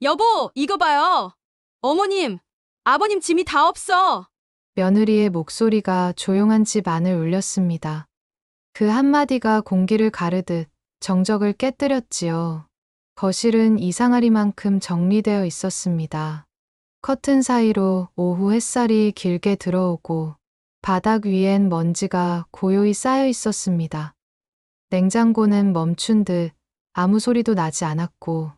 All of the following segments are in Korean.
여보, 이거 봐요. 어머님, 아버님 짐이 다 없어. 며느리의 목소리가 조용한 집 안을 울렸습니다. 그 한마디가 공기를 가르듯 정적을 깨뜨렸지요. 거실은 이상하리만큼 정리되어 있었습니다. 커튼 사이로 오후 햇살이 길게 들어오고 바닥 위엔 먼지가 고요히 쌓여 있었습니다. 냉장고는 멈춘 듯 아무 소리도 나지 않았고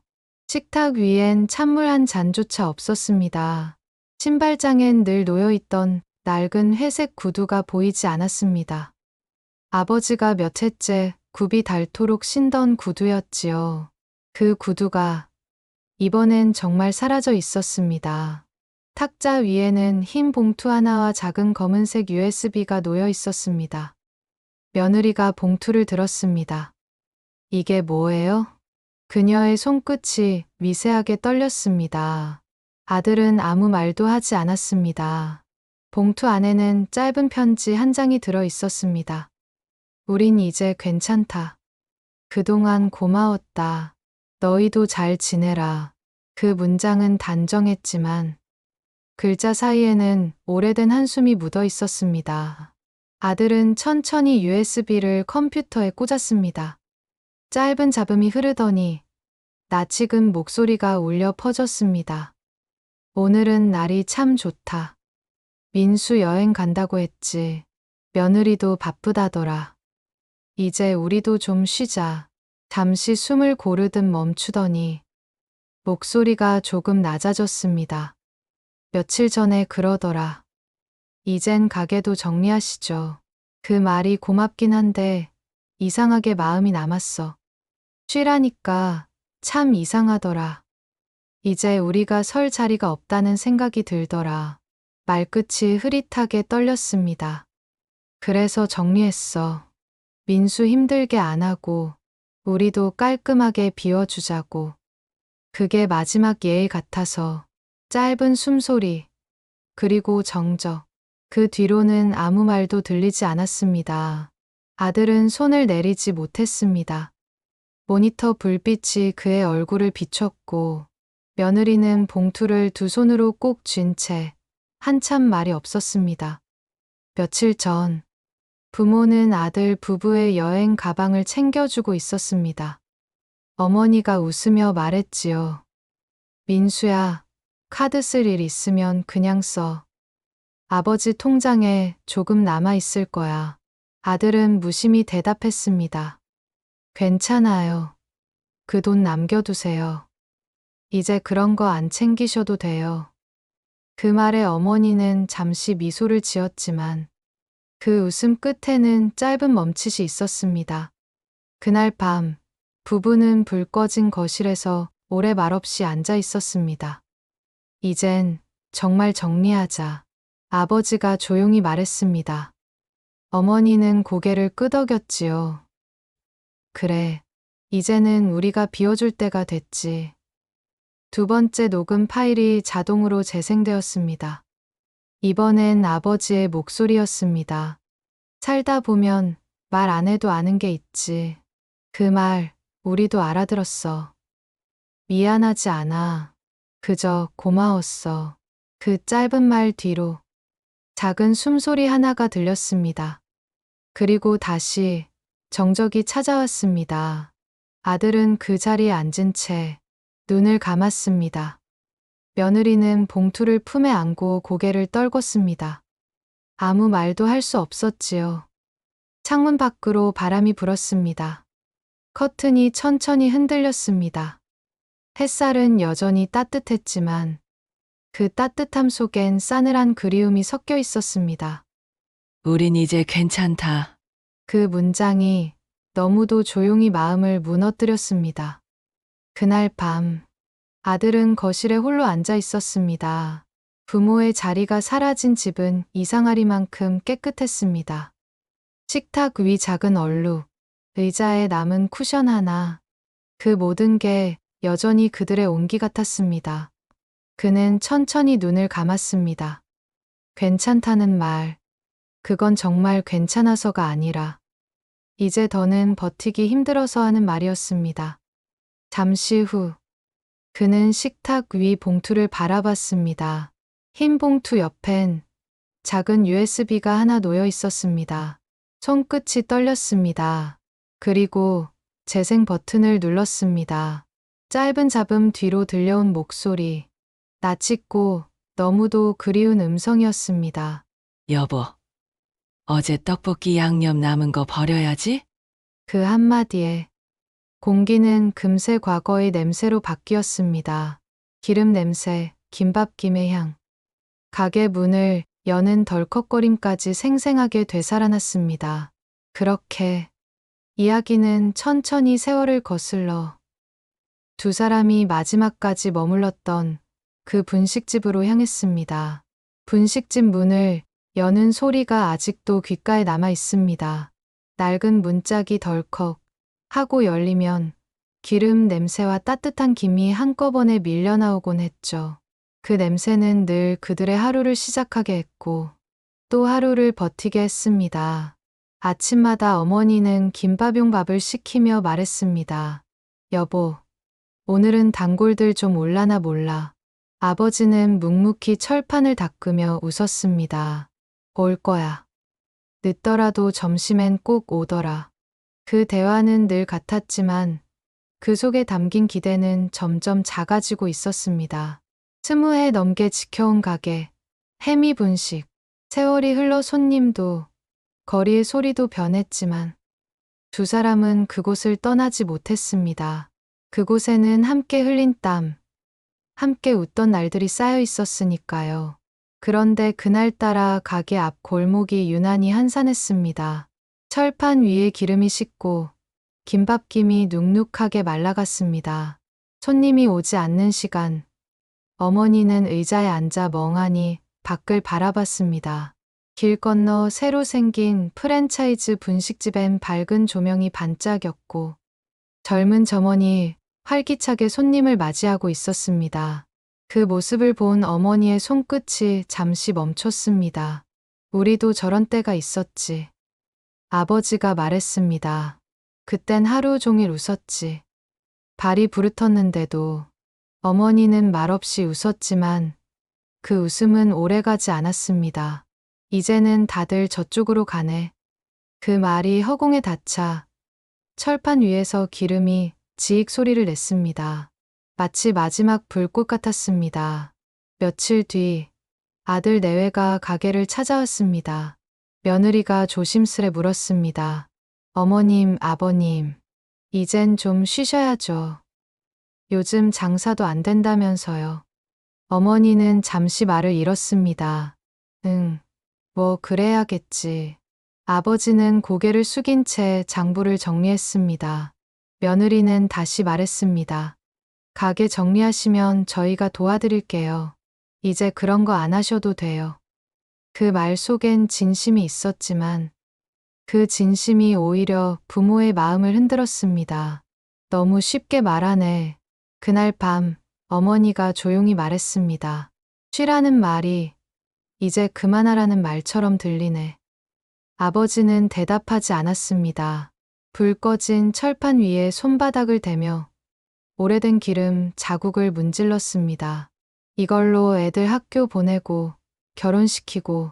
식탁 위엔 찬물 한 잔조차 없었습니다. 신발장엔 늘 놓여있던 낡은 회색 구두가 보이지 않았습니다. 아버지가 몇 해째 굽이 닳도록 신던 구두였지요. 그 구두가 이번엔 정말 사라져 있었습니다. 탁자 위에는 흰 봉투 하나와 작은 검은색 USB가 놓여 있었습니다. 며느리가 봉투를 들었습니다. 이게 뭐예요? 그녀의 손끝이 미세하게 떨렸습니다. 아들은 아무 말도 하지 않았습니다. 봉투 안에는 짧은 편지 한 장이 들어 있었습니다. 우린 이제 괜찮다. 그동안 고마웠다. 너희도 잘 지내라. 그 문장은 단정했지만 글자 사이에는 오래된 한숨이 묻어 있었습니다. 아들은 천천히 USB를 컴퓨터에 꽂았습니다. 짧은 잡음이 흐르더니 낯익은 목소리가 울려 퍼졌습니다. 오늘은 날이 참 좋다. 민수 여행 간다고 했지. 며느리도 바쁘다더라. 이제 우리도 좀 쉬자. 잠시 숨을 고르듯 멈추더니 목소리가 조금 낮아졌습니다. 며칠 전에 그러더라. 이젠 가게도 정리하시죠. 그 말이 고맙긴 한데 이상하게 마음이 남았어. 쉬라니까 참 이상하더라. 이제 우리가 설 자리가 없다는 생각이 들더라. 말끝이 흐릿하게 떨렸습니다. 그래서 정리했어. 민수 힘들게 안 하고 우리도 깔끔하게 비워주자고. 그게 마지막 예의 같아서. 짧은 숨소리, 그리고 정적. 그 뒤로는 아무 말도 들리지 않았습니다. 아들은 손을 내리지 못했습니다. 모니터 불빛이 그의 얼굴을 비췄고 며느리는 봉투를 두 손으로 꼭 쥔 채 한참 말이 없었습니다. 며칠 전 부모는 아들 부부의 여행 가방을 챙겨주고 있었습니다. 어머니가 웃으며 말했지요. 민수야, 카드 쓸 일 있으면 그냥 써. 아버지 통장에 조금 남아 있을 거야. 아들은 무심히 대답했습니다. 괜찮아요. 그 돈 남겨두세요. 이제 그런 거 안 챙기셔도 돼요. 그 말에 어머니는 잠시 미소를 지었지만 그 웃음 끝에는 짧은 멈칫이 있었습니다. 그날 밤 부부는 불 꺼진 거실에서 오래 말없이 앉아 있었습니다. 이젠 정말 정리하자. 아버지가 조용히 말했습니다. 어머니는 고개를 끄덕였지요. 그래, 이제는 우리가 비워줄 때가 됐지. 두 번째 녹음 파일이 자동으로 재생되었습니다. 이번엔 아버지의 목소리였습니다. 살다 보면 말 안 해도 아는 게 있지. 그 말 우리도 알아들었어. 미안하지 않아. 그저 고마웠어. 그 짧은 말 뒤로 작은 숨소리 하나가 들렸습니다. 그리고 다시 정적이 찾아왔습니다. 아들은 그 자리에 앉은 채 눈을 감았습니다. 며느리는 봉투를 품에 안고 고개를 떨궜습니다. 아무 말도 할 수 없었지요. 창문 밖으로 바람이 불었습니다. 커튼이 천천히 흔들렸습니다. 햇살은 여전히 따뜻했지만 그 따뜻함 속엔 싸늘한 그리움이 섞여 있었습니다. 우린 이제 괜찮다. 그 문장이 너무도 조용히 마음을 무너뜨렸습니다. 그날 밤 아들은 거실에 홀로 앉아 있었습니다. 부모의 자리가 사라진 집은 이상하리만큼 깨끗했습니다. 식탁 위 작은 얼룩, 의자에 남은 쿠션 하나, 그 모든 게 여전히 그들의 온기 같았습니다. 그는 천천히 눈을 감았습니다. 괜찮다는 말, 그건 정말 괜찮아서가 아니라 이제 더는 버티기 힘들어서 하는 말이었습니다. 잠시 후 그는 식탁 위 봉투를 바라봤습니다. 흰 봉투 옆엔 작은 USB가 하나 놓여 있었습니다. 손끝이 떨렸습니다. 그리고 재생 버튼을 눌렀습니다. 짧은 잡음 뒤로 들려온 목소리. 낯익고 너무도 그리운 음성이었습니다. 여보, 어제 떡볶이 양념 남은 거 버려야지? 그 한마디에 공기는 금세 과거의 냄새로 바뀌었습니다. 기름 냄새, 김밥김의 향. 가게 문을 여는 덜컥거림까지 생생하게 되살아났습니다. 그렇게 이야기는 천천히 세월을 거슬러 두 사람이 마지막까지 머물렀던 그 분식집으로 향했습니다. 분식집 문을 여는 소리가 아직도 귓가에 남아 있습니다. 낡은 문짝이 덜컥 하고 열리면 기름 냄새와 따뜻한 김이 한꺼번에 밀려나오곤 했죠. 그 냄새는 늘 그들의 하루를 시작하게 했고 또 하루를 버티게 했습니다. 아침마다 어머니는 김밥용 밥을 시키며 말했습니다. 여보, 오늘은 단골들 좀 올라나 몰라. 아버지는 묵묵히 철판을 닦으며 웃었습니다. 올 거야. 늦더라도 점심엔 꼭 오더라. 그 대화는 늘 같았지만 그 속에 담긴 기대는 점점 작아지고 있었습니다. 20해 넘게 지켜온 가게, 해미 분식. 세월이 흘러 손님도 거리의 소리도 변했지만 두 사람은 그곳을 떠나지 못했습니다. 그곳에는 함께 흘린 땀, 함께 웃던 날들이 쌓여 있었으니까요. 그런데 그날따라 가게 앞 골목이 유난히 한산했습니다. 철판 위에 기름이 식고 김밥김이 눅눅하게 말라갔습니다. 손님이 오지 않는 시간, 어머니는 의자에 앉아 멍하니 밖을 바라봤습니다. 길 건너 새로 생긴 프랜차이즈 분식집엔 밝은 조명이 반짝였고 젊은 점원이 활기차게 손님을 맞이하고 있었습니다. 그 모습을 본 어머니의 손끝이 잠시 멈췄습니다. 우리도 저런 때가 있었지. 아버지가 말했습니다. 그땐 하루 종일 웃었지. 발이 부르텄는데도 어머니는 말없이 웃었지만 그 웃음은 오래가지 않았습니다. 이제는 다들 저쪽으로 가네. 그 말이 허공에 닿자 철판 위에서 기름이 지익 소리를 냈습니다. 마치 마지막 불꽃 같았습니다. 며칠 뒤 아들 내외가 가게를 찾아왔습니다. 며느리가 조심스레 물었습니다. 어머님, 아버님, 이젠 좀 쉬셔야죠. 요즘 장사도 안 된다면서요. 어머니는 잠시 말을 잃었습니다. 응, 뭐 그래야겠지. 아버지는 고개를 숙인 채 장부를 정리했습니다. 며느리는 다시 말했습니다. 가게 정리하시면 저희가 도와드릴게요. 이제 그런 거 안 하셔도 돼요. 그 말 속엔 진심이 있었지만 그 진심이 오히려 부모의 마음을 흔들었습니다. 너무 쉽게 말하네. 그날 밤 어머니가 조용히 말했습니다. 쉬라는 말이 이제 그만하라는 말처럼 들리네. 아버지는 대답하지 않았습니다. 불 꺼진 철판 위에 손바닥을 대며 오래된 기름 자국을 문질렀습니다. 이걸로 애들 학교 보내고 결혼시키고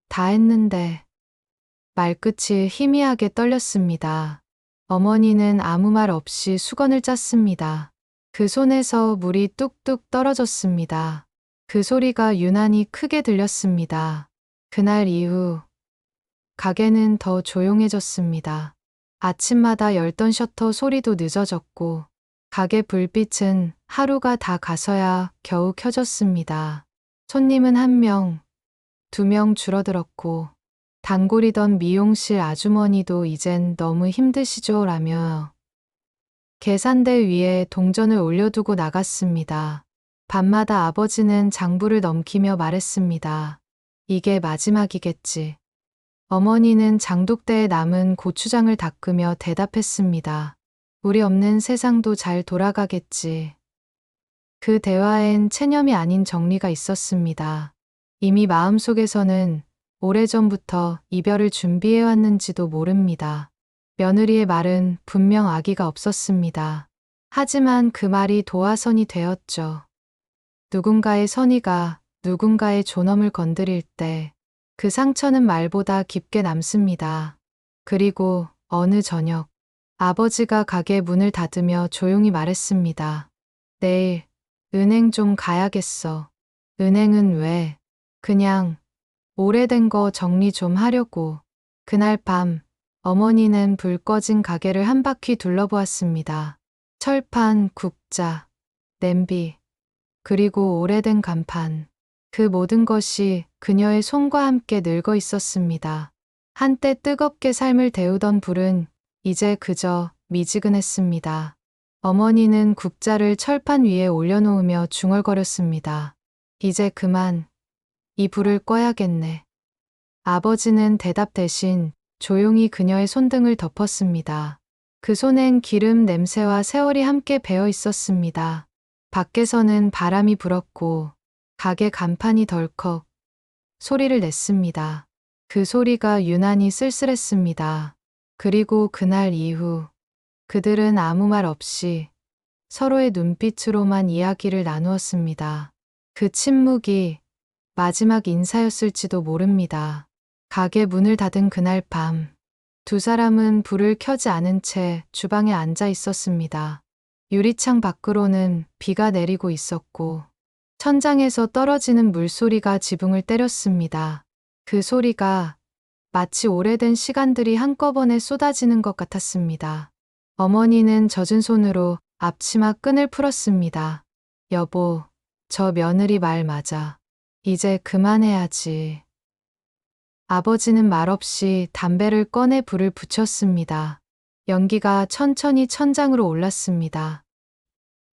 다 했는데 말끝이 희미하게 떨렸습니다. 어머니는 아무 말 없이 수건을 짰습니다. 그 손에서 물이 뚝뚝 떨어졌습니다. 그 소리가 유난히 크게 들렸습니다. 그날 이후 가게는 더 조용해졌습니다. 아침마다 열던 셔터 소리도 늦어졌고 가게 불빛은 하루가 다 가서야 겨우 켜졌습니다. 손님은 1명, 2명 줄어들었고 단골이던 미용실 아주머니도 이젠 너무 힘드시죠 라며 계산대 위에 동전을 올려두고 나갔습니다. 밤마다 아버지는 장부를 넘기며 말했습니다. 이게 마지막이겠지. 어머니는 장독대에 남은 고추장을 닦으며 대답했습니다. 우리 없는 세상도 잘 돌아가겠지. 그 대화엔 체념이 아닌 정리가 있었습니다. 이미 마음속에서는 오래전부터 이별을 준비해왔는지도 모릅니다. 며느리의 말은 분명 악의가 없었습니다. 하지만 그 말이 도화선이 되었죠. 누군가의 선의가 누군가의 존엄을 건드릴 때 그 상처는 말보다 깊게 남습니다. 그리고 어느 저녁 아버지가 가게 문을 닫으며 조용히 말했습니다. 내일 은행 좀 가야겠어. 은행은 왜? 그냥 오래된 거 정리 좀 하려고. 그날 밤 어머니는 불 꺼진 가게를 한 바퀴 둘러보았습니다. 철판, 국자, 냄비, 그리고 오래된 간판. 그 모든 것이 그녀의 손과 함께 늙어 있었습니다. 한때 뜨겁게 삶을 데우던 불은 이제 그저 미지근했습니다. 어머니는 국자를 철판 위에 올려놓으며 중얼거렸습니다. 이제 그만 이 불을 꺼야겠네. 아버지는 대답 대신 조용히 그녀의 손등을 덮었습니다. 그 손엔 기름 냄새와 세월이 함께 배어 있었습니다. 밖에서는 바람이 불었고 가게 간판이 덜컥 소리를 냈습니다. 그 소리가 유난히 쓸쓸했습니다. 그리고 그날 이후 그들은 아무 말 없이 서로의 눈빛으로만 이야기를 나누었습니다. 그 침묵이 마지막 인사였을지도 모릅니다. 가게 문을 닫은 그날 밤, 두 사람은 불을 켜지 않은 채 주방에 앉아 있었습니다. 유리창 밖으로는 비가 내리고 있었고, 천장에서 떨어지는 물소리가 지붕을 때렸습니다. 그 소리가 마치 오래된 시간들이 한꺼번에 쏟아지는 것 같았습니다. 어머니는 젖은 손으로 앞치마 끈을 풀었습니다. 여보, 저 며느리 말 맞아. 이제 그만해야지. 아버지는 말없이 담배를 꺼내 불을 붙였습니다. 연기가 천천히 천장으로 올랐습니다.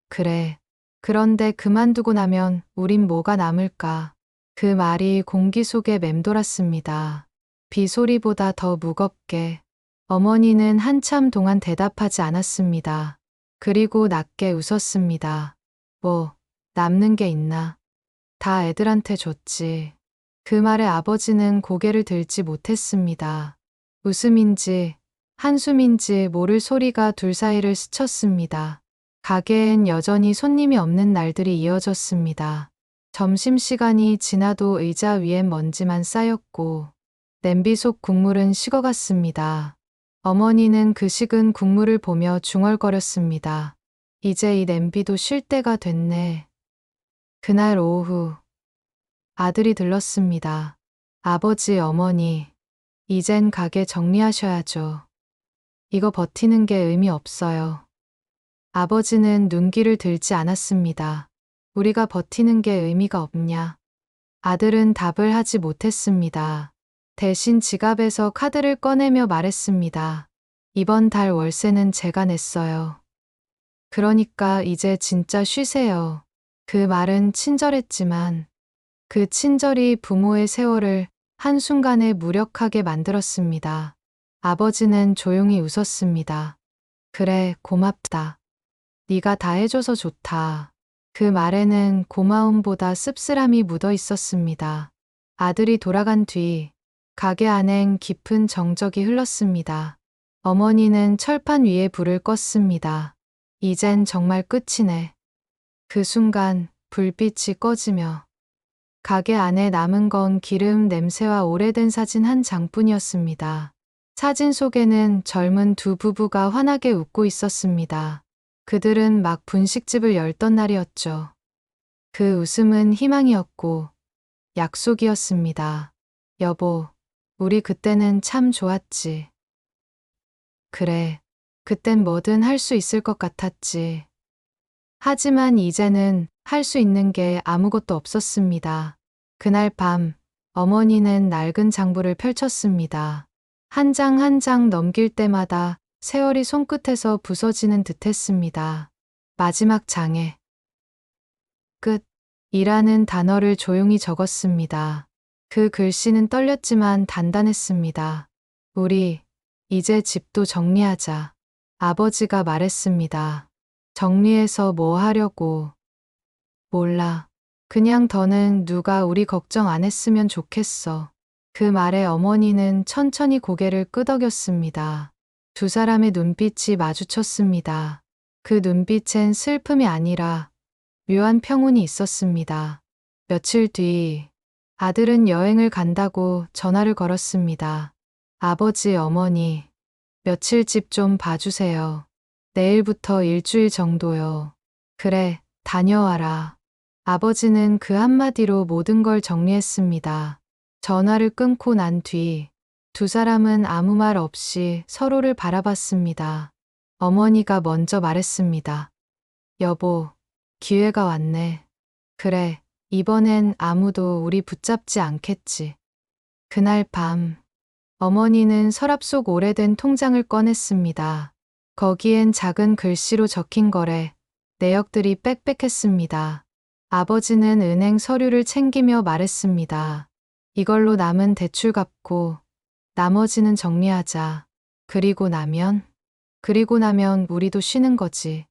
그래. 그런데 그만두고 나면 우린 뭐가 남을까? 그 말이 공기 속에 맴돌았습니다. 비 소리보다 더 무겁게. 어머니는 한참 동안 대답하지 않았습니다. 그리고 낮게 웃었습니다. 뭐, 남는 게 있나? 다 애들한테 줬지. 그 말에 아버지는 고개를 들지 못했습니다. 웃음인지 한숨인지 모를 소리가 둘 사이를 스쳤습니다. 가게엔 여전히 손님이 없는 날들이 이어졌습니다. 점심시간이 지나도 의자 위엔 먼지만 쌓였고 냄비 속 국물은 식어갔습니다. 어머니는 그 식은 국물을 보며 중얼거렸습니다. 이제 이 냄비도 쉴 때가 됐네. 그날 오후 아들이 들렀습니다. 아버지, 어머니, 이젠 가게 정리하셔야죠. 이거 버티는 게 의미 없어요. 아버지는 눈길을 들지 않았습니다. 우리가 버티는 게 의미가 없냐? 아들은 답을 하지 못했습니다. 대신 지갑에서 카드를 꺼내며 말했습니다. 이번 달 월세는 제가 냈어요. 그러니까 이제 진짜 쉬세요. 그 말은 친절했지만 그 친절이 부모의 세월을 한순간에 무력하게 만들었습니다. 아버지는 조용히 웃었습니다. 그래, 고맙다. 네가 다 해줘서 좋다. 그 말에는 고마움보다 씁쓸함이 묻어 있었습니다. 아들이 돌아간 뒤 가게 안엔 깊은 정적이 흘렀습니다. 어머니는 철판 위에 불을 껐습니다. 이젠 정말 끝이네. 그 순간 불빛이 꺼지며 가게 안에 남은 건 기름 냄새와 오래된 사진 한 장뿐이었습니다. 사진 속에는 젊은 두 부부가 환하게 웃고 있었습니다. 그들은 막 분식집을 열던 날이었죠. 그 웃음은 희망이었고 약속이었습니다. 여보, 우리 그때는 참 좋았지. 그래, 그땐 뭐든 할 수 있을 것 같았지. 하지만 이제는 할 수 있는 게 아무것도 없었습니다. 그날 밤, 어머니는 낡은 장부를 펼쳤습니다. 한 장 한 장 넘길 때마다 세월이 손끝에서 부서지는 듯 했습니다. 마지막 장에 끝 이라는 단어를 조용히 적었습니다. 그 글씨는 떨렸지만 단단했습니다. 우리 이제 집도 정리하자. 아버지가 말했습니다. 정리해서 뭐 하려고? 몰라. 그냥 더는 누가 우리 걱정 안 했으면 좋겠어. 그 말에 어머니는 천천히 고개를 끄덕였습니다. 두 사람의 눈빛이 마주쳤습니다. 그 눈빛엔 슬픔이 아니라 묘한 평온이 있었습니다. 며칠 뒤 아들은 여행을 간다고 전화를 걸었습니다. 아버지, 어머니, 며칠 집 좀 봐주세요. 내일부터 일주일 정도요. 그래, 다녀와라. 아버지는 그 한마디로 모든 걸 정리했습니다. 전화를 끊고 난 뒤 두 사람은 아무 말 없이 서로를 바라봤습니다. 어머니가 먼저 말했습니다. 여보, 기회가 왔네. 그래, 이번엔 아무도 우리 붙잡지 않겠지. 그날 밤, 어머니는 서랍 속 오래된 통장을 꺼냈습니다. 거기엔 작은 글씨로 적힌 거래, 내역들이 빽빽했습니다. 아버지는 은행 서류를 챙기며 말했습니다. 이걸로 남은 대출 갚고 나머지는 정리하자. 그리고 나면 우리도 쉬는 거지.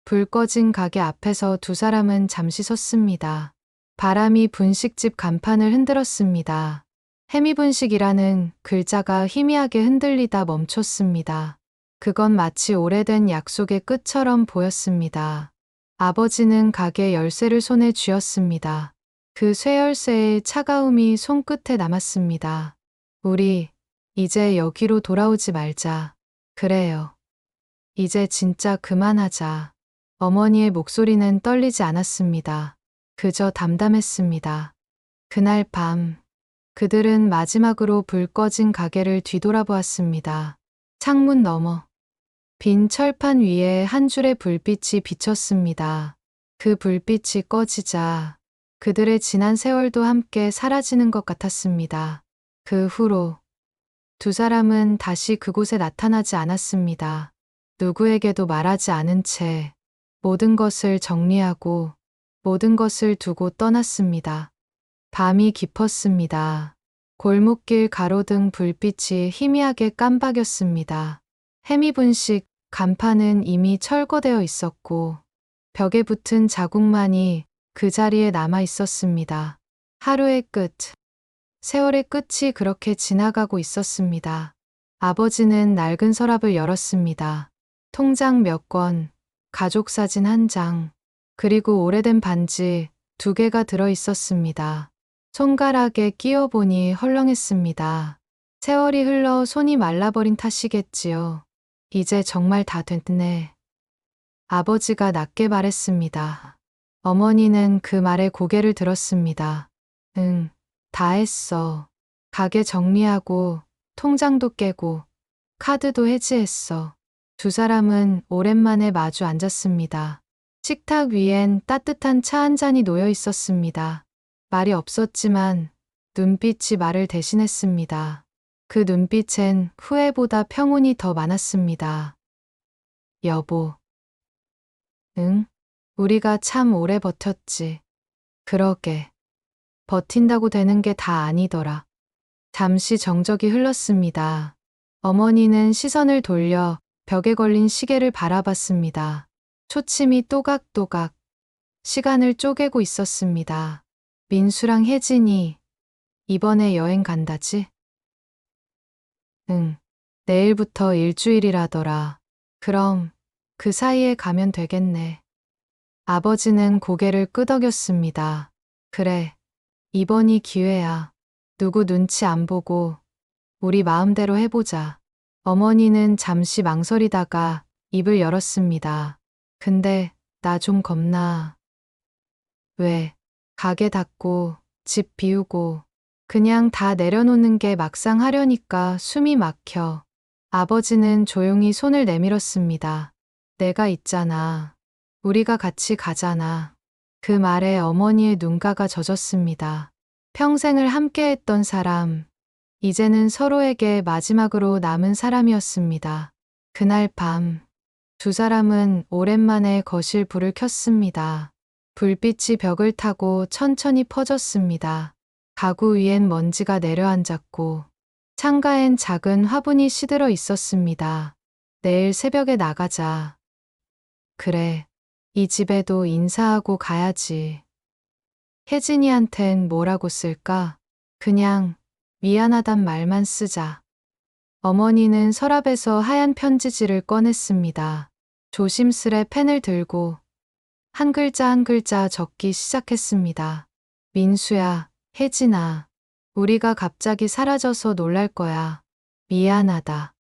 불 꺼진 가게 앞에서 두 사람은 잠시 섰습니다. 바람이 분식집 간판을 흔들었습니다. 해미분식이라는 글자가 희미하게 흔들리다 멈췄습니다. 그건 마치 오래된 약속의 끝처럼 보였습니다. 아버지는 가게 열쇠를 손에 쥐었습니다. 그 쇠열쇠의 차가움이 손끝에 남았습니다. 우리 이제 여기로 돌아오지 말자. 그래요. 이제 진짜 그만하자. 어머니의 목소리는 떨리지 않았습니다. 그저 담담했습니다. 그날 밤, 그들은 마지막으로 불 꺼진 가게를 뒤돌아보았습니다. 창문 너머, 빈 철판 위에 한 줄의 불빛이 비쳤습니다. 그 불빛이 꺼지자 그들의 지난 세월도 함께 사라지는 것 같았습니다. 그 후로 두 사람은 다시 그곳에 나타나지 않았습니다. 누구에게도 말하지 않은 채 모든 것을 정리하고 모든 것을 두고 떠났습니다. 밤이 깊었습니다. 골목길 가로등 불빛이 희미하게 깜박였습니다. 해미분식 간판은 이미 철거되어 있었고 벽에 붙은 자국만이 그 자리에 남아 있었습니다. 하루의 끝, 세월의 끝이 그렇게 지나가고 있었습니다. 아버지는 낡은 서랍을 열었습니다. 통장 몇 권, 가족 사진 한 장, 그리고 오래된 반지 2개가 들어 있었습니다. 손가락에 끼워보니 헐렁했습니다. 세월이 흘러 손이 말라버린 탓이겠지요. 이제 정말 다 됐네. 아버지가 낮게 말했습니다. 어머니는 그 말에 고개를 들었습니다. 응, 다 했어. 가게 정리하고 통장도 깨고 카드도 해지했어. 두 사람은 오랜만에 마주 앉았습니다. 식탁 위엔 따뜻한 차 한 잔이 놓여 있었습니다. 말이 없었지만 눈빛이 말을 대신했습니다. 그 눈빛엔 후회보다 평온이 더 많았습니다. 여보. 응? 우리가 참 오래 버텼지. 그러게. 버틴다고 되는 게 다 아니더라. 잠시 정적이 흘렀습니다. 어머니는 시선을 돌려 벽에 걸린 시계를 바라봤습니다. 초침이 또각또각 시간을 쪼개고 있었습니다. 민수랑 혜진이 이번에 여행 간다지? 응, 내일부터 일주일이라더라. 그럼 그 사이에 가면 되겠네. 아버지는 고개를 끄덕였습니다. 그래, 이번이 기회야. 누구 눈치 안 보고 우리 마음대로 해보자. 어머니는 잠시 망설이다가 입을 열었습니다. 근데 나 좀 겁나. 왜? 가게 닫고 집 비우고 그냥 다 내려놓는 게 막상 하려니까 숨이 막혀. 아버지는 조용히 손을 내밀었습니다. 내가 있잖아. 우리가 같이 가잖아. 그 말에 어머니의 눈가가 젖었습니다. 평생을 함께했던 사람, 이제는 서로에게 마지막으로 남은 사람이었습니다. 그날 밤, 두 사람은 오랜만에 거실 불을 켰습니다. 불빛이 벽을 타고 천천히 퍼졌습니다. 가구 위엔 먼지가 내려앉았고 창가엔 작은 화분이 시들어 있었습니다. 내일 새벽에 나가자. 그래, 이 집에도 인사하고 가야지. 혜진이한텐 뭐라고 쓸까? 그냥 미안하단 말만 쓰자. 어머니는 서랍에서 하얀 편지지를 꺼냈습니다. 조심스레 펜을 들고 한 글자 한 글자 적기 시작했습니다. 민수야, 혜진아, 우리가 갑자기 사라져서 놀랄 거야. 미안하다.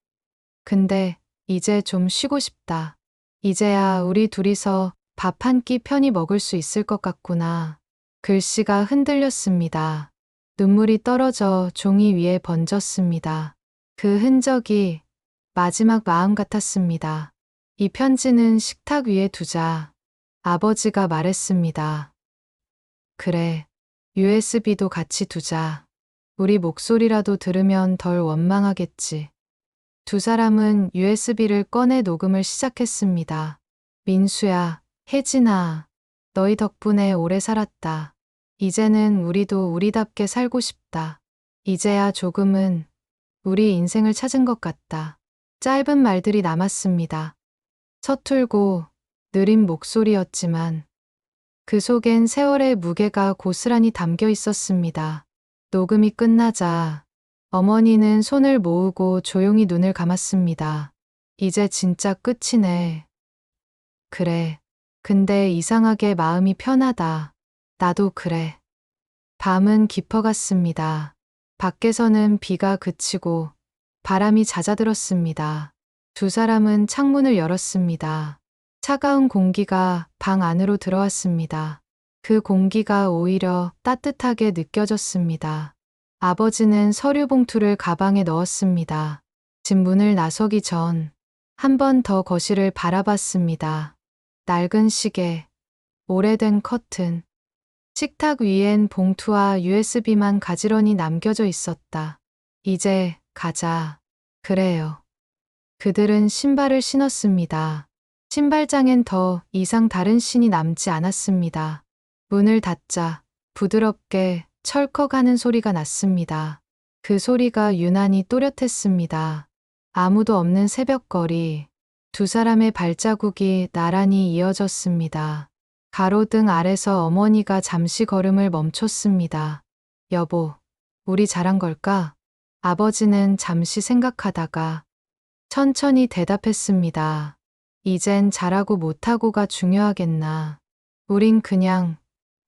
근데 이제 좀 쉬고 싶다. 이제야 우리 둘이서 밥 한 끼 편히 먹을 수 있을 것 같구나. 글씨가 흔들렸습니다. 눈물이 떨어져 종이 위에 번졌습니다. 그 흔적이 마지막 마음 같았습니다. 이 편지는 식탁 위에 두자 아버지가 말했습니다. 그래, USB도 같이 두자. 우리 목소리라도 들으면 덜 원망하겠지. 두 사람은 USB를 꺼내 녹음을 시작했습니다. 민수야, 혜진아, 너희 덕분에 오래 살았다. 이제는 우리도 우리답게 살고 싶다. 이제야 조금은 우리 인생을 찾은 것 같다. 짧은 말들이 남았습니다. 서툴고 느린 목소리였지만 그 속엔 세월의 무게가 고스란히 담겨 있었습니다. 녹음이 끝나자 어머니는 손을 모으고 조용히 눈을 감았습니다. 이제 진짜 끝이네. 그래. 근데 이상하게 마음이 편하다. 나도 그래. 밤은 깊어갔습니다. 밖에서는 비가 그치고 바람이 잦아들었습니다. 두 사람은 창문을 열었습니다. 차가운 공기가 방 안으로 들어왔습니다. 그 공기가 오히려 따뜻하게 느껴졌습니다. 아버지는 서류 봉투를 가방에 넣었습니다. 집 문을 나서기 전 한 번 더 거실을 바라봤습니다. 낡은 시계, 오래된 커튼, 식탁 위엔 봉투와 USB만 가지런히 남겨져 있었다. 이제 가자. 그래요. 그들은 신발을 신었습니다. 신발장엔 더 이상 다른 신이 남지 않았습니다. 문을 닫자 부드럽게 철컥하는 소리가 났습니다. 그 소리가 유난히 또렷했습니다. 아무도 없는 새벽거리, 두 사람의 발자국이 나란히 이어졌습니다. 가로등 아래서 어머니가 잠시 걸음을 멈췄습니다. 여보, 우리 잘한 걸까? 아버지는 잠시 생각하다가 천천히 대답했습니다. 이젠 잘하고 못하고가 중요하겠나. 우린 그냥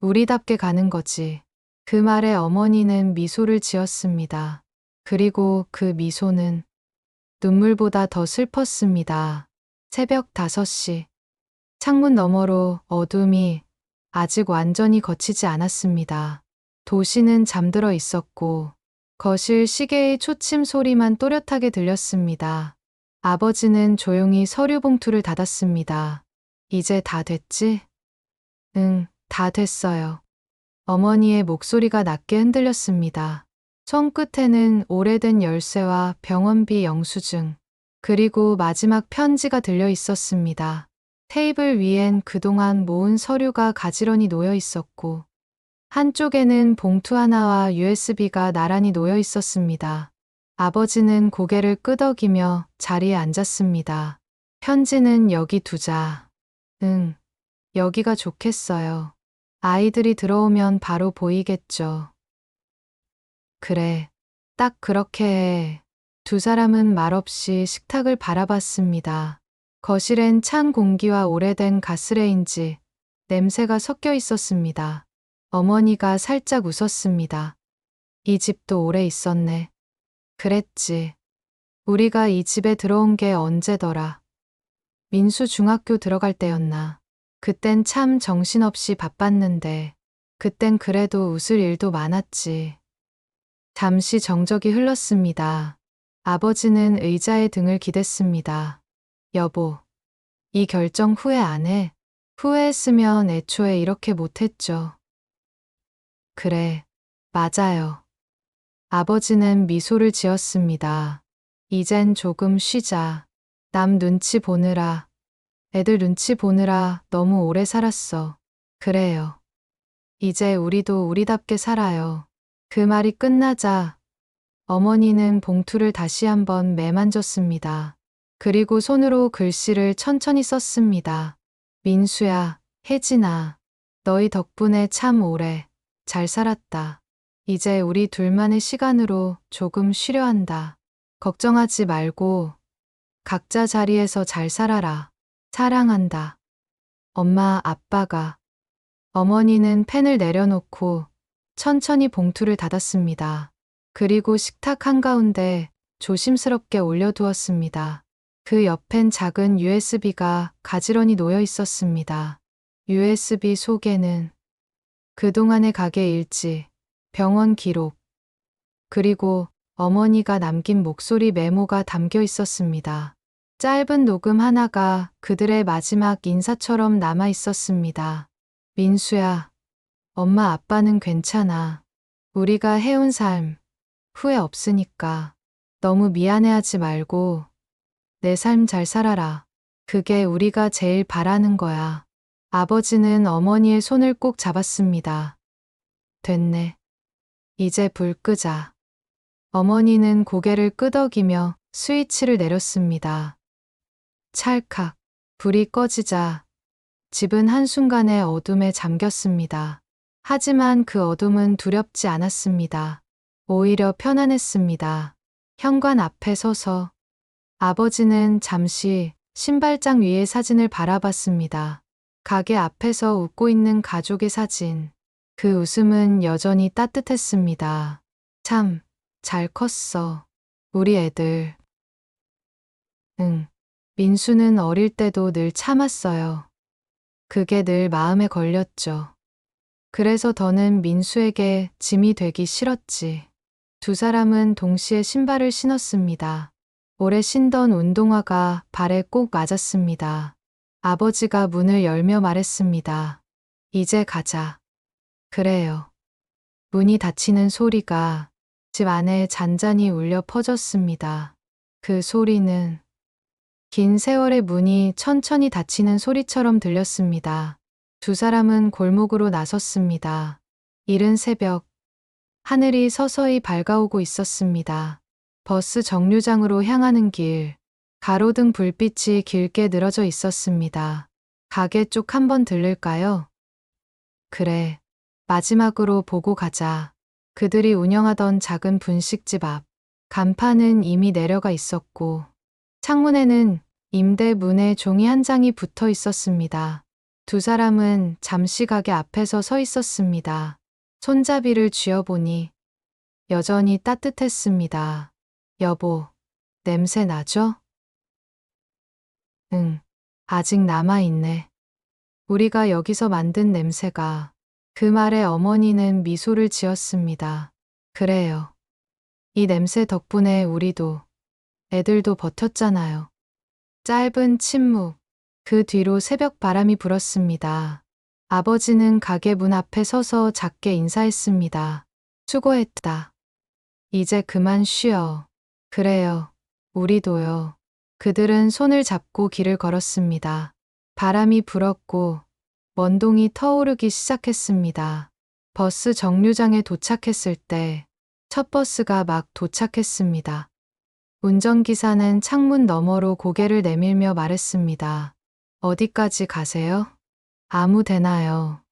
우리답게 가는 거지. 그 말에 어머니는 미소를 지었습니다. 그리고 그 미소는 눈물보다 더 슬펐습니다. 새벽 5시. 창문 너머로 어둠이 아직 완전히 걷히지 않았습니다. 도시는 잠들어 있었고 거실 시계의 초침 소리만 또렷하게 들렸습니다. 아버지는 조용히 서류 봉투를 닫았습니다. 이제 다 됐지? 응, 다 됐어요. 어머니의 목소리가 낮게 흔들렸습니다. 손끝에는 오래된 열쇠와 병원비 영수증, 그리고 마지막 편지가 들려 있었습니다. 테이블 위엔 그동안 모은 서류가 가지런히 놓여 있었고, 한쪽에는 봉투 하나와 USB가 나란히 놓여 있었습니다. 아버지는 고개를 끄덕이며 자리에 앉았습니다. 편지는 여기 두자. 응, 여기가 좋겠어요. 아이들이 들어오면 바로 보이겠죠. 그래, 딱 그렇게 해. 두 사람은 말없이 식탁을 바라봤습니다. 거실엔 찬 공기와 오래된 가스레인지, 냄새가 섞여 있었습니다. 어머니가 살짝 웃었습니다. 이 집도 오래 있었네. 그랬지. 우리가 이 집에 들어온 게 언제더라. 민수 중학교 들어갈 때였나. 그땐 참 정신없이 바빴는데, 그땐 그래도 웃을 일도 많았지. 잠시 정적이 흘렀습니다. 아버지는 의자에 등을 기댔습니다. 여보, 이 결정 후회 안 해? 후회했으면 애초에 이렇게 못했죠. 그래, 맞아요. 아버지는 미소를 지었습니다. 이젠 조금 쉬자. 남 눈치 보느라, 애들 눈치 보느라 너무 오래 살았어. 그래요. 이제 우리도 우리답게 살아요. 그 말이 끝나자 어머니는 봉투를 다시 한번 매만졌습니다. 그리고 손으로 글씨를 천천히 썼습니다. 민수야, 혜진아, 너희 덕분에 참 오래 잘 살았다. 이제 우리 둘만의 시간으로 조금 쉬려 한다. 걱정하지 말고 각자 자리에서 잘 살아라. 사랑한다. 엄마, 아빠가. 어머니는 펜을 내려놓고 천천히 봉투를 닫았습니다. 그리고 식탁 한가운데 조심스럽게 올려두었습니다. 그 옆엔 작은 USB가 가지런히 놓여 있었습니다. USB 속에는 그동안의 가게 일지, 병원 기록, 그리고 어머니가 남긴 목소리 메모가 담겨 있었습니다. 짧은 녹음 하나가 그들의 마지막 인사처럼 남아 있었습니다. 민수야, 엄마 아빠는 괜찮아. 우리가 해온 삶 후회 없으니까 너무 미안해하지 말고 내 삶 잘 살아라. 그게 우리가 제일 바라는 거야. 아버지는 어머니의 손을 꼭 잡았습니다. 됐네. 이제 불 끄자. 어머니는 고개를 끄덕이며 스위치를 내렸습니다. 찰칵, 불이 꺼지자 집은 한순간에 어둠에 잠겼습니다. 하지만 그 어둠은 두렵지 않았습니다. 오히려 편안했습니다. 현관 앞에 서서 아버지는 잠시 신발장 위의 사진을 바라봤습니다. 가게 앞에서 웃고 있는 가족의 사진. 그 웃음은 여전히 따뜻했습니다. 참, 잘 컸어. 우리 애들. 응. 민수는 어릴 때도 늘 참았어요. 그게 늘 마음에 걸렸죠. 그래서 더는 민수에게 짐이 되기 싫었지. 두 사람은 동시에 신발을 신었습니다. 오래 신던 운동화가 발에 꼭 맞았습니다. 아버지가 문을 열며 말했습니다. 이제 가자. 그래요. 문이 닫히는 소리가 집 안에 잔잔히 울려 퍼졌습니다. 그 소리는 긴 세월의 문이 천천히 닫히는 소리처럼 들렸습니다. 두 사람은 골목으로 나섰습니다. 이른 새벽, 하늘이 서서히 밝아오고 있었습니다. 버스 정류장으로 향하는 길, 가로등 불빛이 길게 늘어져 있었습니다. 가게 쪽 한번 들를까요? 그래, 마지막으로 보고 가자. 그들이 운영하던 작은 분식집 앞, 간판은 이미 내려가 있었고, 창문에는 임대 문에 종이 한 장이 붙어 있었습니다. 두 사람은 잠시 가게 앞에서 서 있었습니다. 손잡이를 쥐어보니 여전히 따뜻했습니다. 여보, 냄새 나죠? 응, 아직 남아있네. 우리가 여기서 만든 냄새가. 그 말에 어머니는 미소를 지었습니다. 그래요. 이 냄새 덕분에 우리도, 애들도 버텼잖아요. 짧은 침묵. 그 뒤로 새벽 바람이 불었습니다. 아버지는 가게 문 앞에 서서 작게 인사했습니다. 수고했다. 이제 그만 쉬어. 그래요. 우리도요. 그들은 손을 잡고 길을 걸었습니다. 바람이 불었고 먼동이 터오르기 시작했습니다. 버스 정류장에 도착했을 때 첫 버스가 막 도착했습니다. 운전기사는 창문 너머로 고개를 내밀며 말했습니다. 어디까지 가세요? 아무 데나요.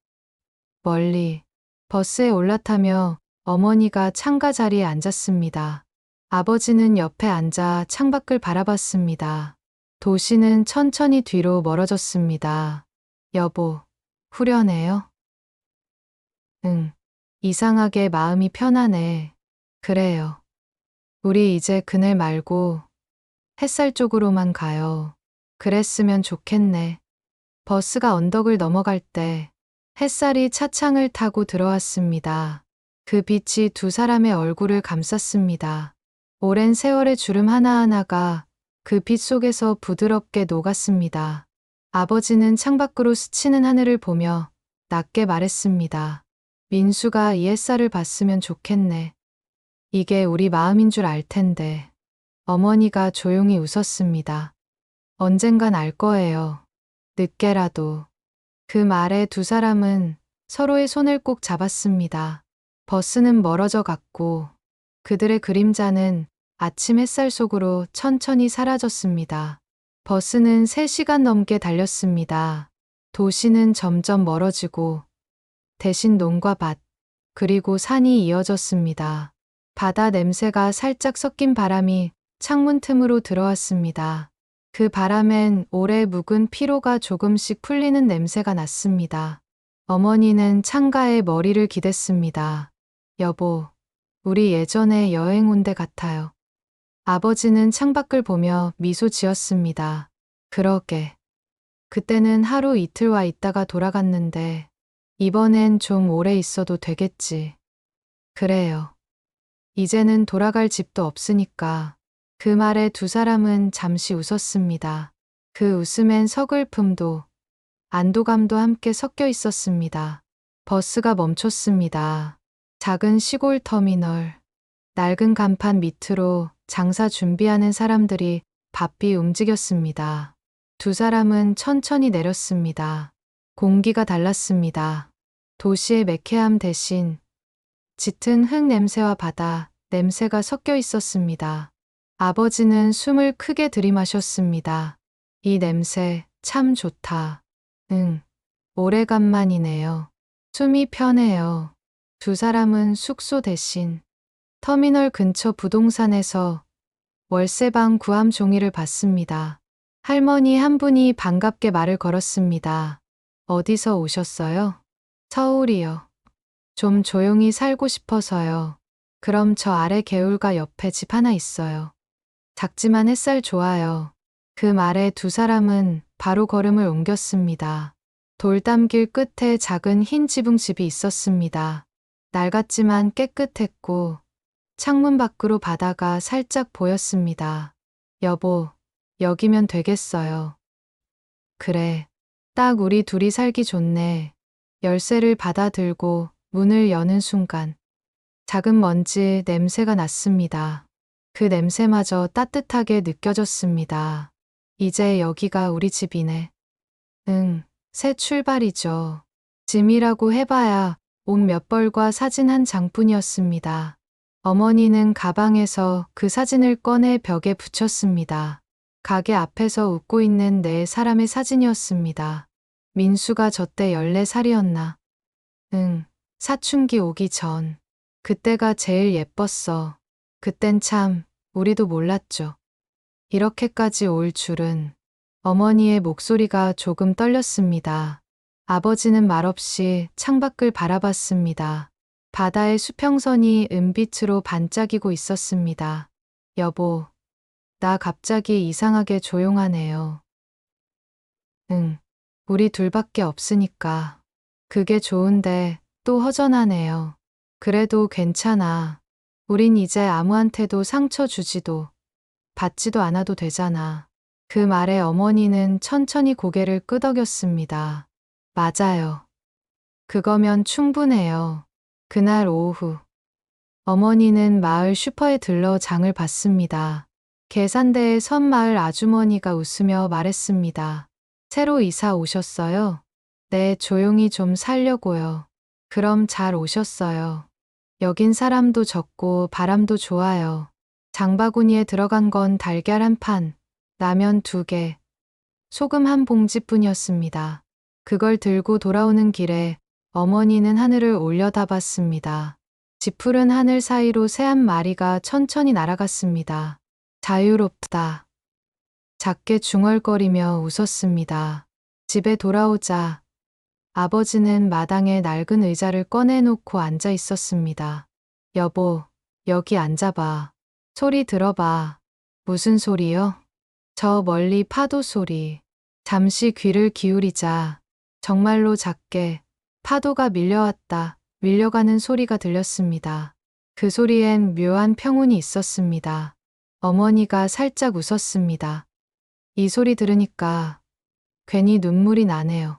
멀리. 버스에 올라타며 어머니가 창가 자리에 앉았습니다. 아버지는 옆에 앉아 창밖을 바라봤습니다. 도시는 천천히 뒤로 멀어졌습니다. 여보, 후련해요? 응. 이상하게 마음이 편하네. 그래요. 우리 이제 그늘 말고 햇살 쪽으로만 가요. 그랬으면 좋겠네. 버스가 언덕을 넘어갈 때 햇살이 차창을 타고 들어왔습니다. 그 빛이 두 사람의 얼굴을 감쌌습니다. 오랜 세월의 주름 하나하나가 그 빛 속에서 부드럽게 녹았습니다. 아버지는 창밖으로 스치는 하늘을 보며 낮게 말했습니다. 민수가 이 햇살을 봤으면 좋겠네. 이게 우리 마음인 줄 알 텐데. 어머니가 조용히 웃었습니다. 언젠간 알 거예요. 늦게라도. 그 말에 두 사람은 서로의 손을 꼭 잡았습니다. 버스는 멀어져 갔고 그들의 그림자는 아침 햇살 속으로 천천히 사라졌습니다. 버스는 3시간 넘게 달렸습니다. 도시는 점점 멀어지고 대신 논과 밭, 그리고 산이 이어졌습니다. 바다 냄새가 살짝 섞인 바람이 창문 틈으로 들어왔습니다. 그 바람엔 오래 묵은 피로가 조금씩 풀리는 냄새가 났습니다. 어머니는 창가에 머리를 기댔습니다. 여보, 우리 예전에 여행 온 데 같아요. 아버지는 창밖을 보며 미소 지었습니다. 그러게. 그때는 하루 이틀 와 있다가 돌아갔는데 이번엔 좀 오래 있어도 되겠지. 그래요. 이제는 돌아갈 집도 없으니까. 그 말에 두 사람은 잠시 웃었습니다. 그 웃음엔 서글픔도 안도감도 함께 섞여 있었습니다. 버스가 멈췄습니다. 작은 시골 터미널. 낡은 간판 밑으로 장사 준비하는 사람들이 바삐 움직였습니다. 두 사람은 천천히 내렸습니다. 공기가 달랐습니다. 도시의 매캐함 대신 짙은 흙 냄새와 바다 냄새가 섞여 있었습니다. 아버지는 숨을 크게 들이마셨습니다. 이 냄새 참 좋다. 응, 오래간만이네요. 숨이 편해요. 두 사람은 숙소 대신 터미널 근처 부동산에서 월세방 구함 종이를 받습니다. 할머니 한 분이 반갑게 말을 걸었습니다. 어디서 오셨어요? 서울이요. 좀 조용히 살고 싶어서요. 그럼 저 아래 개울가 옆에 집 하나 있어요. 작지만 햇살 좋아요. 그 말에 두 사람은 바로 걸음을 옮겼습니다. 돌담길 끝에 작은 흰 지붕집이 있었습니다. 낡았지만 깨끗했고 창문 밖으로 바다가 살짝 보였습니다. 여보, 여기면 되겠어요. 그래, 딱 우리 둘이 살기 좋네. 열쇠를 받아 들고 문을 여는 순간 작은 먼지 냄새가 났습니다. 그 냄새마저 따뜻하게 느껴졌습니다. 이제 여기가 우리 집이네. 응, 새 출발이죠. 짐이라고 해봐야 옷 몇 벌과 사진 한 장뿐이었습니다. 어머니는 가방에서 그 사진을 꺼내 벽에 붙였습니다. 가게 앞에서 웃고 있는 네 사람의 사진이었습니다. 민수가 저때 14살이었나? 응, 사춘기 오기 전. 그때가 제일 예뻤어. 그땐 참 우리도 몰랐죠. 이렇게까지 올 줄은. 어머니의 목소리가 조금 떨렸습니다. 아버지는 말없이 창밖을 바라봤습니다. 바다의 수평선이 은빛으로 반짝이고 있었습니다. 여보, 나 갑자기 이상하게 조용하네요. 응, 우리 둘밖에 없으니까. 그게 좋은데 또 허전하네요. 그래도 괜찮아. 우린 이제 아무한테도 상처 주지도 받지도 않아도 되잖아. 그 말에 어머니는 천천히 고개를 끄덕였습니다. 맞아요. 그거면 충분해요. 그날 오후 어머니는 마을 슈퍼에 들러 장을 봤습니다. 계산대에 선 마을 아주머니가 웃으며 말했습니다. 새로 이사 오셨어요? 네, 조용히 좀 살려고요. 그럼 잘 오셨어요. 여긴 사람도 적고 바람도 좋아요. 장바구니에 들어간 건 달걀 한 판, 라면 2개, 소금 한 봉지뿐이었습니다. 그걸 들고 돌아오는 길에 어머니는 하늘을 올려다봤습니다. 짙푸른 하늘 사이로 새 한 마리가 천천히 날아갔습니다. 자유롭다. 작게 중얼거리며 웃었습니다. 집에 돌아오자 아버지는 마당에 낡은 의자를 꺼내놓고 앉아 있었습니다. 여보, 여기 앉아봐. 소리 들어봐. 무슨 소리요? 저 멀리 파도 소리. 잠시 귀를 기울이자. 정말로 작게 파도가 밀려왔다, 밀려가는 소리가 들렸습니다. 그 소리엔 묘한 평온이 있었습니다. 어머니가 살짝 웃었습니다. 이 소리 들으니까 괜히 눈물이 나네요.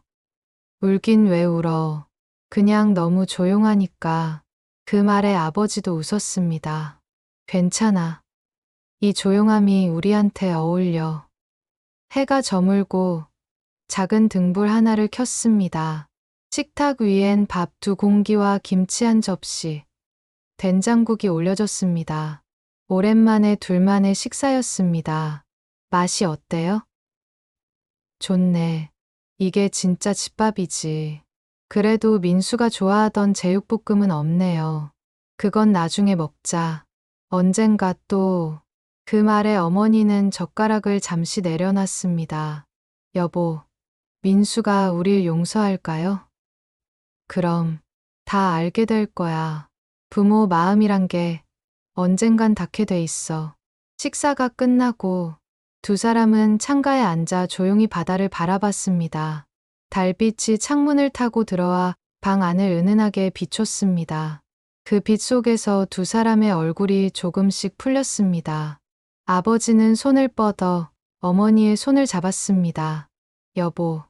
울긴 왜 울어. 그냥 너무 조용하니까. 그 말에 아버지도 웃었습니다. 괜찮아. 이 조용함이 우리한테 어울려. 해가 저물고 작은 등불 하나를 켰습니다. 식탁 위엔 밥 2공기와 김치 한 접시, 된장국이 올려졌습니다. 오랜만에 둘만의 식사였습니다. 맛이 어때요? 좋네. 이게 진짜 집밥이지. 그래도 민수가 좋아하던 제육볶음은 없네요. 그건 나중에 먹자. 언젠가 또. 그 말에 어머니는 젓가락을 잠시 내려놨습니다. 여보, 민수가 우릴 용서할까요? 그럼 다 알게 될 거야. 부모 마음이란 게 언젠간 닿게 돼 있어. 식사가 끝나고 두 사람은 창가에 앉아 조용히 바다를 바라봤습니다. 달빛이 창문을 타고 들어와 방 안을 은은하게 비췄습니다. 그 빛 속에서 두 사람의 얼굴이 조금씩 풀렸습니다. 아버지는 손을 뻗어 어머니의 손을 잡았습니다. 여보,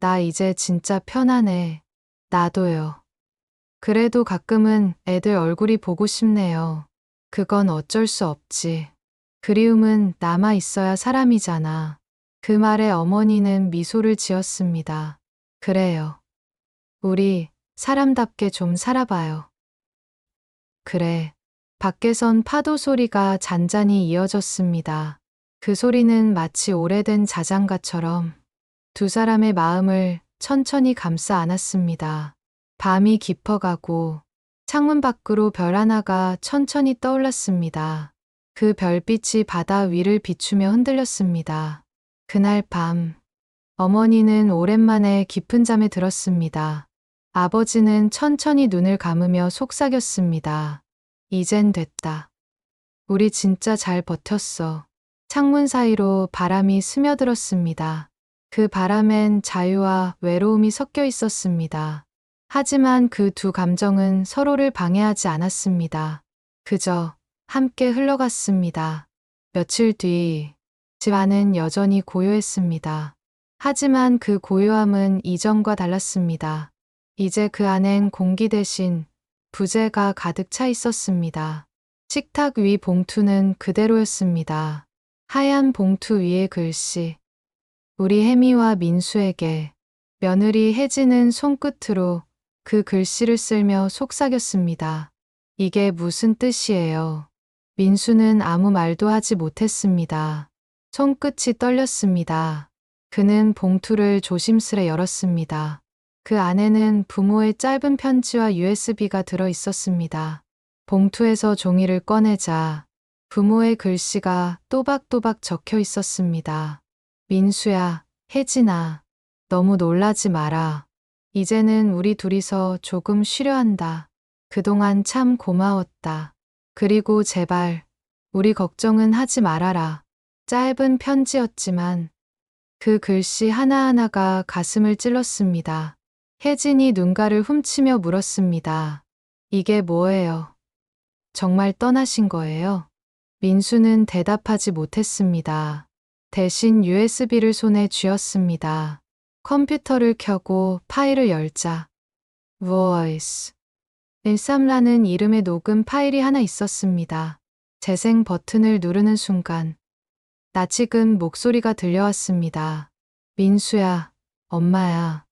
나 이제 진짜 편하네. 나도요. 그래도 가끔은 애들 얼굴이 보고 싶네요. 그건 어쩔 수 없지. 그리움은 남아 있어야 사람이잖아. 그 말에 어머니는 미소를 지었습니다. 그래요. 우리 사람답게 좀 살아봐요. 그래. 밖에선 파도 소리가 잔잔히 이어졌습니다. 그 소리는 마치 오래된 자장가처럼 두 사람의 마음을 천천히 감싸 안았습니다. 밤이 깊어가고 창문 밖으로 별 하나가 천천히 떠올랐습니다. 그 별빛이 바다 위를 비추며 흔들렸습니다. 그날 밤, 어머니는 오랜만에 깊은 잠에 들었습니다. 아버지는 천천히 눈을 감으며 속삭였습니다. 이젠 됐다. 우리 진짜 잘 버텼어. 창문 사이로 바람이 스며들었습니다. 그 바람엔 자유와 외로움이 섞여 있었습니다. 하지만 그 두 감정은 서로를 방해하지 않았습니다. 그저 함께 흘러갔습니다. 며칠 뒤, 집 안은 여전히 고요했습니다. 하지만 그 고요함은 이전과 달랐습니다. 이제 그 안엔 공기 대신 부재가 가득 차 있었습니다. 식탁 위 봉투는 그대로였습니다. 하얀 봉투 위에 글씨. 우리 혜미와 민수에게. 며느리 혜진은 손끝으로 그 글씨를 쓸며 속삭였습니다. 이게 무슨 뜻이에요? 민수는 아무 말도 하지 못했습니다. 손끝이 떨렸습니다. 그는 봉투를 조심스레 열었습니다. 그 안에는 부모의 짧은 편지와 USB가 들어 있었습니다. 봉투에서 종이를 꺼내자 부모의 글씨가 또박또박 적혀 있었습니다. 민수야, 혜진아, 너무 놀라지 마라. 이제는 우리 둘이서 조금 쉬려 한다. 그동안 참 고마웠다. 그리고 제발 우리 걱정은 하지 말아라. 짧은 편지였지만 그 글씨 하나하나가 가슴을 찔렀습니다. 혜진이 눈가를 훔치며 물었습니다. 이게 뭐예요? 정말 떠나신 거예요? 민수는 대답하지 못했습니다. 대신 USB를 손에 쥐었습니다. 컴퓨터를 켜고 파일을 열자. voice 13라는 이름의 녹음 파일이 하나 있었습니다. 재생 버튼을 누르는 순간 낯익은 목소리가 들려왔습니다. 민수야, 엄마야.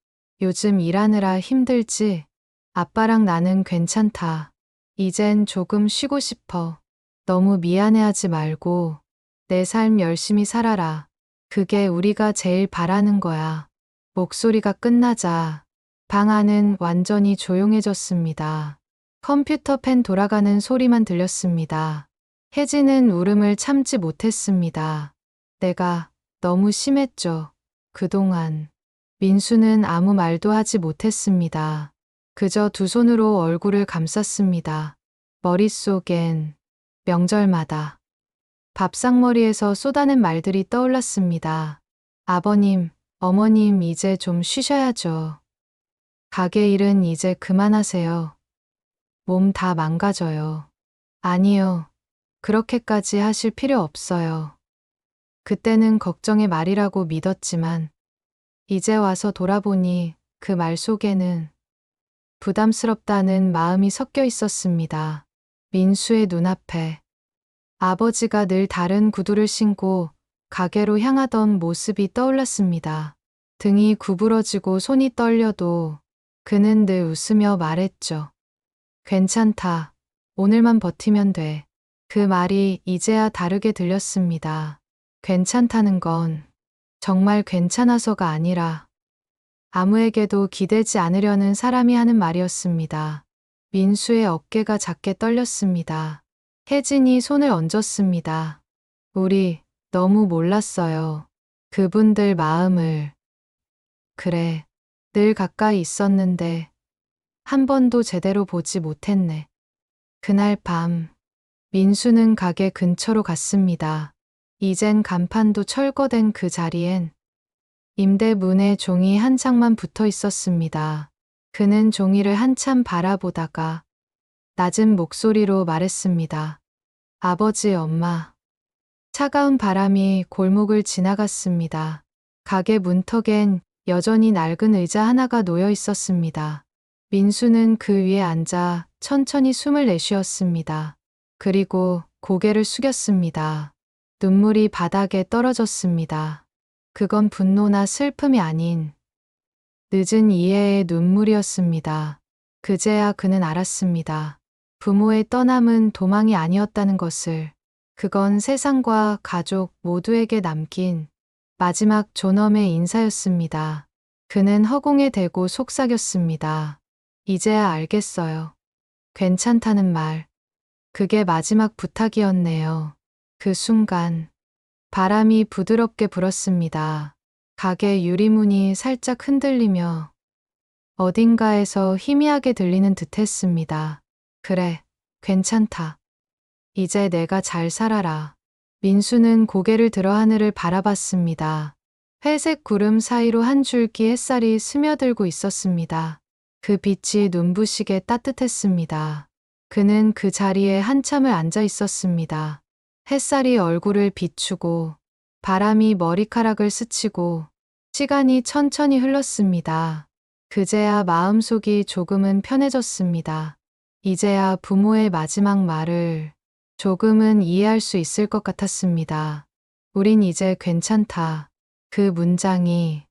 요즘 일하느라 힘들지? 아빠랑 나는 괜찮다. 이젠 조금 쉬고 싶어. 너무 미안해하지 말고 내 삶 열심히 살아라. 그게 우리가 제일 바라는 거야. 목소리가 끝나자 방 안은 완전히 조용해졌습니다. 컴퓨터 펜 돌아가는 소리만 들렸습니다. 혜진은 울음을 참지 못했습니다. 내가 너무 심했죠. 그동안. 민수는 아무 말도 하지 못했습니다. 그저 두 손으로 얼굴을 감쌌습니다. 머릿속엔 명절마다 밥상머리에서 쏟아낸 말들이 떠올랐습니다. 아버님, 어머님 이제 좀 쉬셔야죠. 가게 일은 이제 그만하세요. 몸 다 망가져요. 아니요. 그렇게까지 하실 필요 없어요. 그때는 걱정의 말이라고 믿었지만 이제 와서 돌아보니 그 말 속에는 부담스럽다는 마음이 섞여 있었습니다. 민수의 눈앞에 아버지가 늘 다른 구두를 신고 가게로 향하던 모습이 떠올랐습니다. 등이 구부러지고 손이 떨려도 그는 늘 웃으며 말했죠. 괜찮다. 오늘만 버티면 돼. 그 말이 이제야 다르게 들렸습니다. 괜찮다는 건 정말 괜찮아서가 아니라 아무에게도 기대지 않으려는 사람이 하는 말이었습니다. 민수의 어깨가 작게 떨렸습니다. 혜진이 손을 얹었습니다. 우리 너무 몰랐어요. 그분들 마음을. 그래, 늘 가까이 있었는데 한 번도 제대로 보지 못했네. 그날 밤, 민수는 가게 근처로 갔습니다. 이젠 간판도 철거된 그 자리엔 임대 문에 종이 한 장만 붙어 있었습니다. 그는 종이를 한참 바라보다가 낮은 목소리로 말했습니다. 아버지, 엄마. 차가운 바람이 골목을 지나갔습니다. 가게 문턱엔 여전히 낡은 의자 하나가 놓여 있었습니다. 민수는 그 위에 앉아 천천히 숨을 내쉬었습니다. 그리고 고개를 숙였습니다. 눈물이 바닥에 떨어졌습니다. 그건 분노나 슬픔이 아닌 늦은 이해의 눈물이었습니다. 그제야 그는 알았습니다. 부모의 떠남은 도망이 아니었다는 것을. 그건 세상과 가족 모두에게 남긴 마지막 존엄의 인사였습니다. 그는 허공에 대고 속삭였습니다. 이제야 알겠어요. 괜찮다는 말. 그게 마지막 부탁이었네요. 그 순간 바람이 부드럽게 불었습니다. 가게 유리문이 살짝 흔들리며 어딘가에서 희미하게 들리는 듯 했습니다. 그래, 괜찮다. 이제 내가 잘 살아라. 민수는 고개를 들어 하늘을 바라봤습니다. 회색 구름 사이로 한 줄기 햇살이 스며들고 있었습니다. 그 빛이 눈부시게 따뜻했습니다. 그는 그 자리에 한참을 앉아 있었습니다. 햇살이 얼굴을 비추고 바람이 머리카락을 스치고 시간이 천천히 흘렀습니다. 그제야 마음속이 조금은 편해졌습니다. 이제야 부모의 마지막 말을 조금은 이해할 수 있을 것 같았습니다. 우린 이제 괜찮다. 그 문장이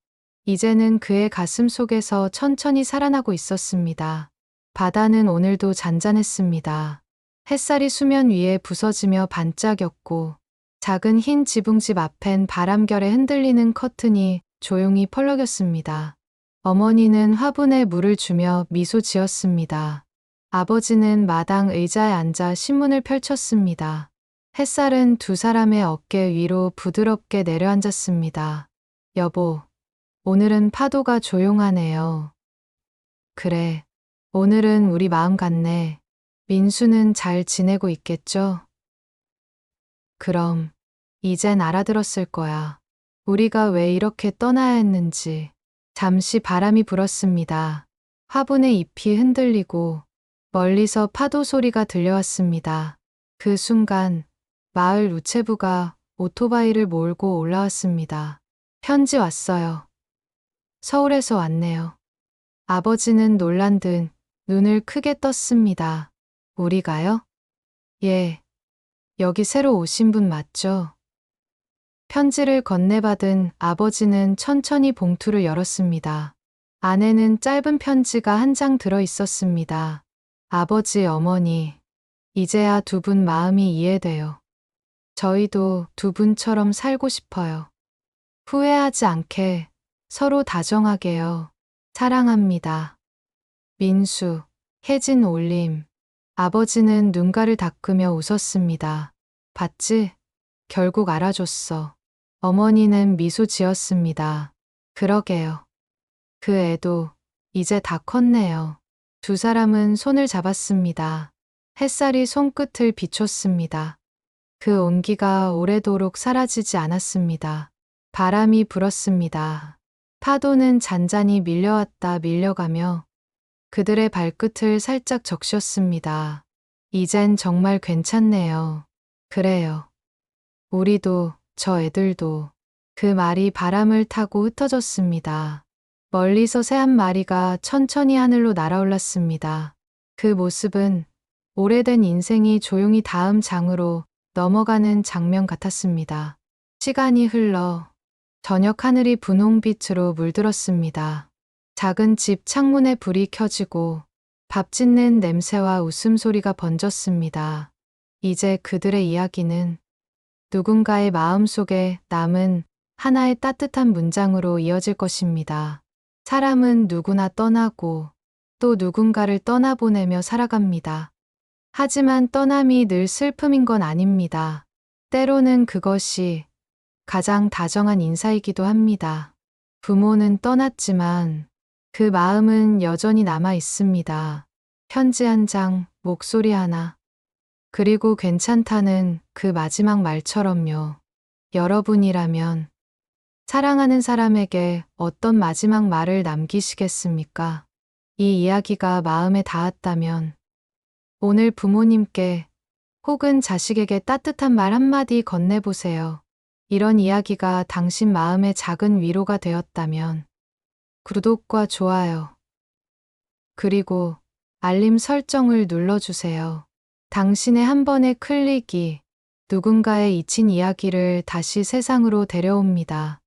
이제는 그의 가슴 속에서 천천히 살아나고 있었습니다. 바다는 오늘도 잔잔했습니다. 햇살이 수면 위에 부서지며 반짝였고 작은 흰 지붕집 앞엔 바람결에 흔들리는 커튼이 조용히 펄럭였습니다. 어머니는 화분에 물을 주며 미소 지었습니다. 아버지는 마당 의자에 앉아 신문을 펼쳤습니다. 햇살은 두 사람의 어깨 위로 부드럽게 내려앉았습니다. 여보, 오늘은 파도가 조용하네요. 그래, 오늘은 우리 마음 같네. 민수는 잘 지내고 있겠죠? 그럼, 이젠 알아들었을 거야. 우리가 왜 이렇게 떠나야 했는지. 잠시 바람이 불었습니다. 화분의 잎이 흔들리고 멀리서 파도 소리가 들려왔습니다. 그 순간 마을 우체부가 오토바이를 몰고 올라왔습니다. 편지 왔어요. 서울에서 왔네요. 아버지는 놀란 듯 눈을 크게 떴습니다. 우리가요? 예. 여기 새로 오신 분 맞죠? 편지를 건네받은 아버지는 천천히 봉투를 열었습니다. 안에는 짧은 편지가 한 장 들어 있었습니다. 아버지, 어머니, 이제야 두 분 마음이 이해돼요. 저희도 두 분처럼 살고 싶어요. 후회하지 않게 서로 다정하게요. 사랑합니다. 민수, 혜진 올림. 아버지는 눈가를 닦으며 웃었습니다. 봤지? 결국 알아줬어. 어머니는 미소 지었습니다. 그러게요. 그 애도 이제 다 컸네요. 두 사람은 손을 잡았습니다. 햇살이 손끝을 비췄습니다. 그 온기가 오래도록 사라지지 않았습니다. 바람이 불었습니다. 파도는 잔잔히 밀려왔다 밀려가며 그들의 발끝을 살짝 적셨습니다. 이젠 정말 괜찮네요. 그래요. 우리도, 저 애들도. 그 말이 바람을 타고 흩어졌습니다. 멀리서 새 한 마리가 천천히 하늘로 날아올랐습니다. 그 모습은 오래된 인생이 조용히 다음 장으로 넘어가는 장면 같았습니다. 시간이 흘러 저녁 하늘이 분홍빛으로 물들었습니다. 작은 집 창문에 불이 켜지고 밥 짓는 냄새와 웃음소리가 번졌습니다. 이제 그들의 이야기는 누군가의 마음속에 남은 하나의 따뜻한 문장으로 이어질 것입니다. 사람은 누구나 떠나고 또 누군가를 떠나보내며 살아갑니다. 하지만 떠남이 늘 슬픔인 건 아닙니다. 때로는 그것이 가장 다정한 인사이기도 합니다. 부모는 떠났지만 그 마음은 여전히 남아 있습니다. 편지 한 장, 목소리 하나. 그리고 괜찮다는 그 마지막 말처럼요. 여러분이라면 사랑하는 사람에게 어떤 마지막 말을 남기시겠습니까? 이 이야기가 마음에 닿았다면 오늘 부모님께 혹은 자식에게 따뜻한 말 한마디 건네보세요. 이런 이야기가 당신 마음에 작은 위로가 되었다면 구독과 좋아요, 그리고 알림 설정을 눌러주세요. 당신의 한 번의 클릭이 누군가의 잊힌 이야기를 다시 세상으로 데려옵니다.